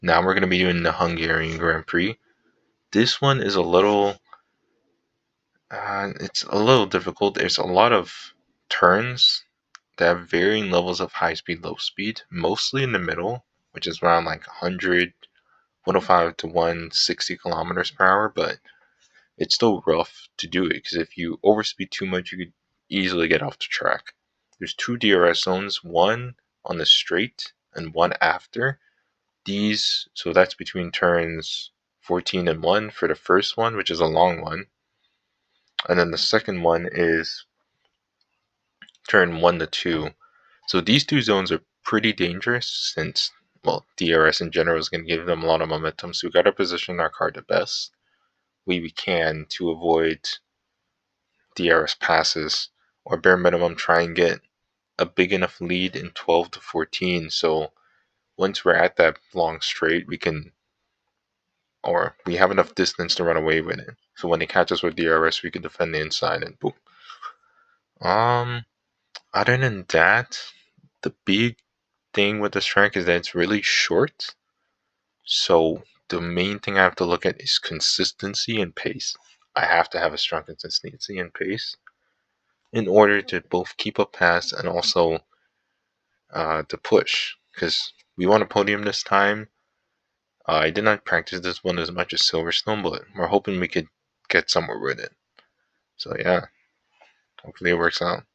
Now we're going to be doing the Hungarian Grand Prix. This one is it's a little difficult. There's a lot of turns that have varying levels of high speed, low speed, mostly in the middle, which is around like 100, 105 to 160 kilometers per hour, but it's still rough to do it because if you overspeed too much, you could easily get off the track. There's two DRS zones, one on the straight and one after. So that's between turns 14 and 1 for the first one, which is a long one. And then the second one is turn 1 to 2. So these two zones are pretty dangerous since, well, DRS in general is going to give them a lot of momentum. So we got to position our car the best way we can to avoid DRS passes, or bare minimum try and get a big enough lead in 12 to 14. So once we're at that long straight, we have enough distance to run away with it. So when they catch us with DRS, we can defend the inside and boom. Other than that, the big thing with this track is that it's really short. So the main thing I have to look at is consistency and pace. I have to have a strong consistency and pace in order to both keep up pass and also to push. Because we want a podium this time. I did not practice this one as much as Silverstone, but we're hoping we could get somewhere with it. So yeah, hopefully it works out.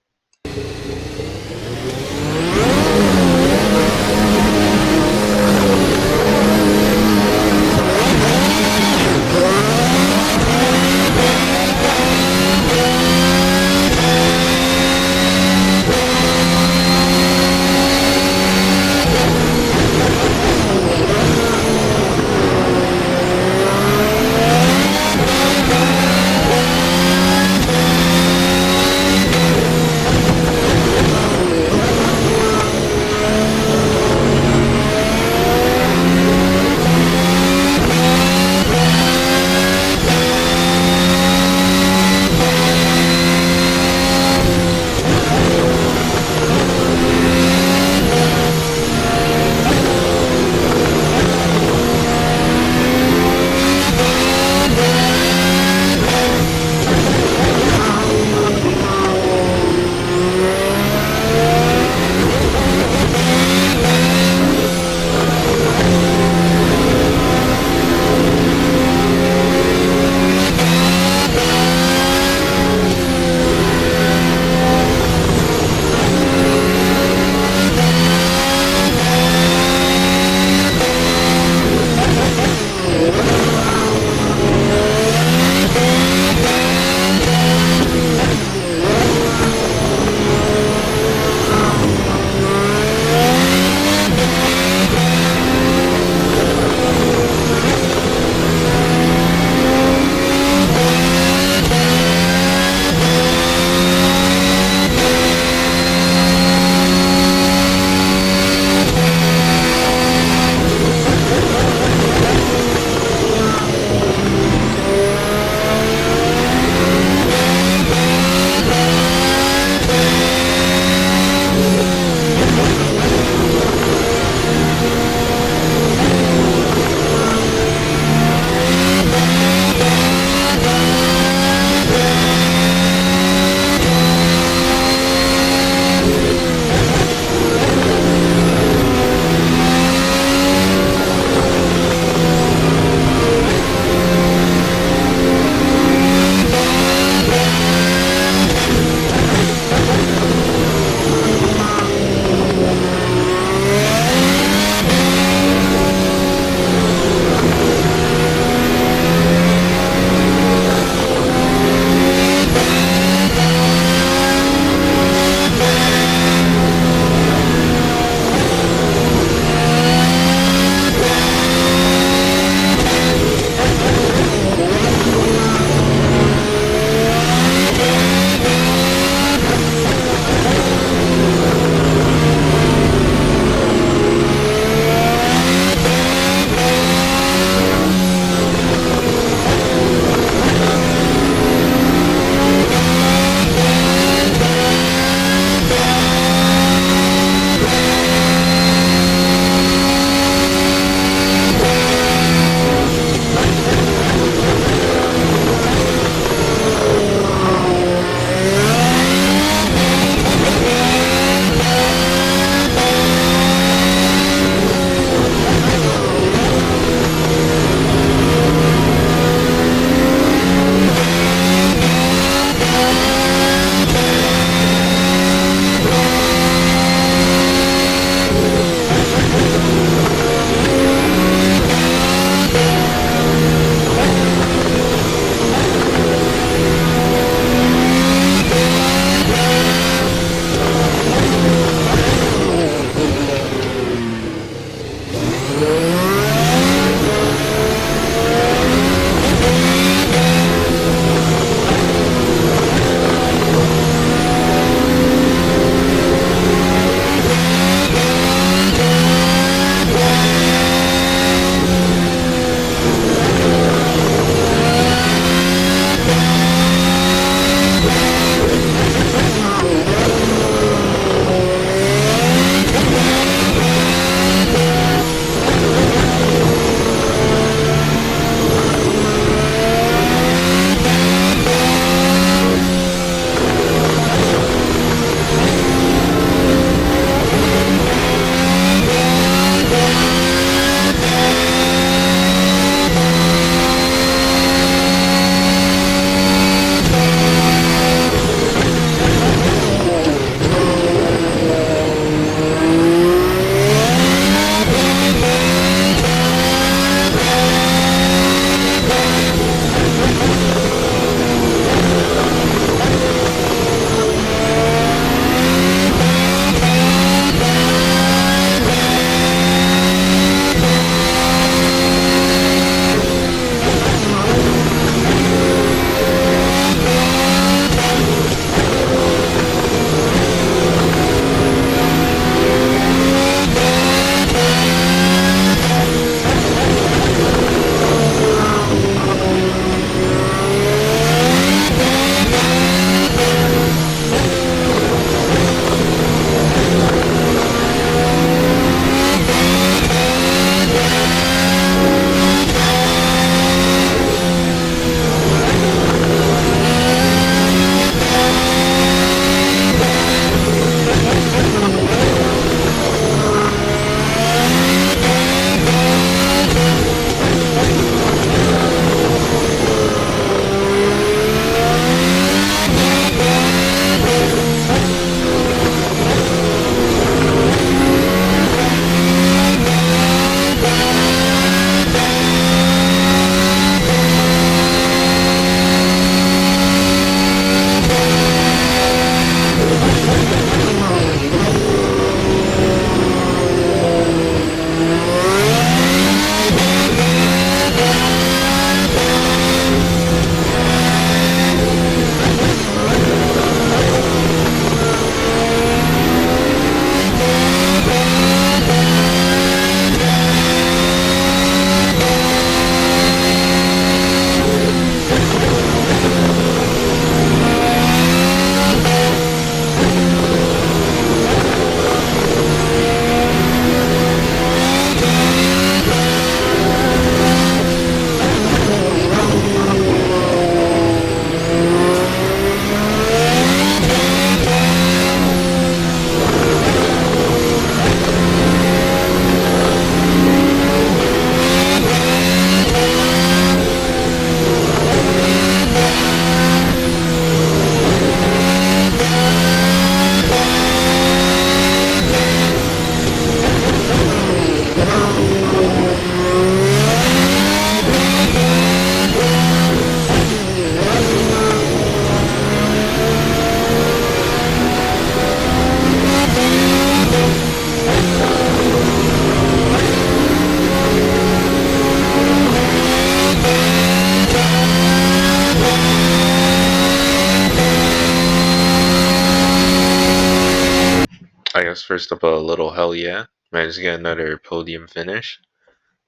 first up a little hell yeah. Managed to get another podium finish.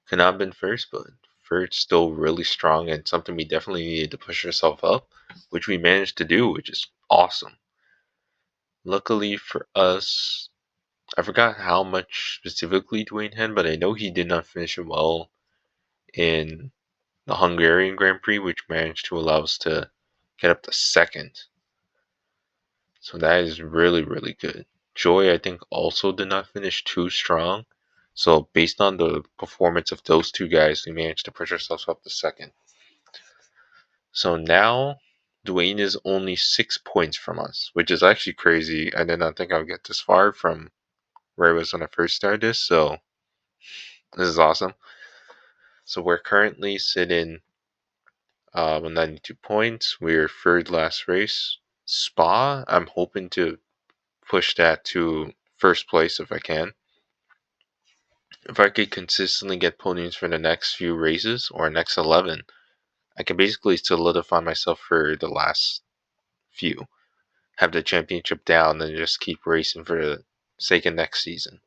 Could not have been first, but third still really strong and something we definitely needed to push ourselves up, which we managed to do, which is awesome. Luckily for us, I forgot how much specifically Dwayne had, but I know he did not finish it well in the Hungarian Grand Prix, which managed to allow us to get up to second. So that is really, really good. Joy, I think, also did not finish too strong. So based on the performance of those two guys, we managed to push ourselves up to second. So now Dwayne is only 6 points from us, which is actually crazy. I did not think I would get this far from where I was when I first started this. So this is awesome. So we're currently sitting with 92 points. We're third last race. Spa, I'm hoping to push that to first place if I can. If I could consistently get podiums for the next few races or next 11, I can basically solidify myself for the last few. Have the championship down and just keep racing for the sake of next season.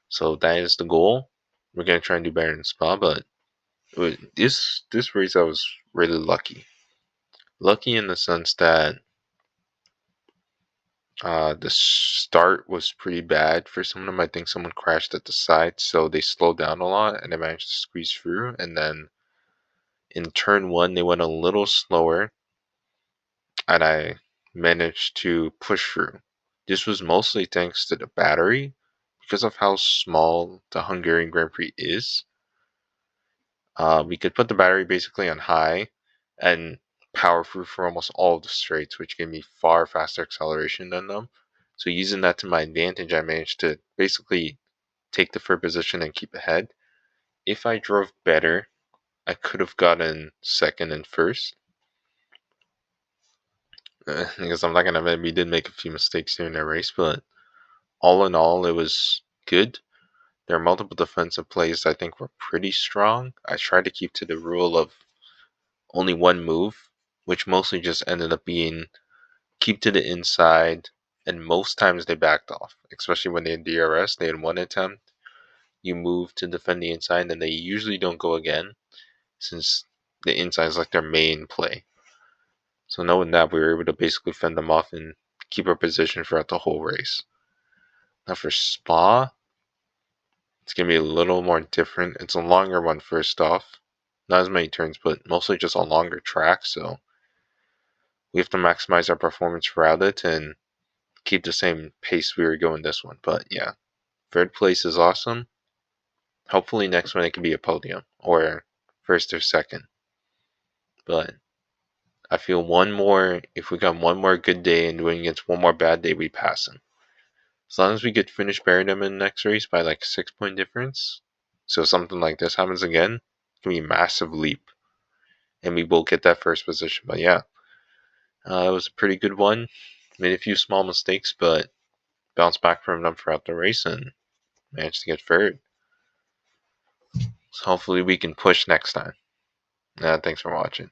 So that is the goal. We're gonna try and do better in Spa, but this race I was really lucky. Lucky in the sense that the start was pretty bad for some of them. I think someone crashed at the side, so they slowed down a lot and they managed to squeeze through. And then in turn one, they went a little slower, and I managed to push through. This was mostly thanks to the battery. Because of how small the Hungarian Grand Prix is, we could put the battery basically on high and power through for almost all of the straights, which gave me far faster acceleration than them. So using that to my advantage, I managed to basically take the third position and keep ahead. If I drove better, I could have gotten second and first. Because I'm not gonna admit we did make a few mistakes during the race, but all in all, it was good. There are multiple defensive plays I think were pretty strong. I tried to keep to the rule of only one move, which mostly just ended up being keep to the inside, and most times they backed off, especially when they had DRS. They had one attempt. You move to defend the inside, and they usually don't go again, since the inside is like their main play. So knowing that, we were able to basically fend them off and keep our position throughout the whole race. Now for Spa, it's going to be a little more different. It's a longer one first off. Not as many turns, but mostly just a longer track, so we have to maximize our performance throughout it and keep the same pace we were going this one. But yeah, third place is awesome. Hopefully next one it can be a podium or first or second. But I feel if we got one more good day and doing against one more bad day, we pass him. As long as we could finish bearing them in the next race by like 6 point difference, so something like this happens again, it can be a massive leap. And we will get that first position. But yeah, it was a pretty good one. Made a few small mistakes, but bounced back from them throughout the race and managed to get third. So hopefully we can push next time. Thanks for watching.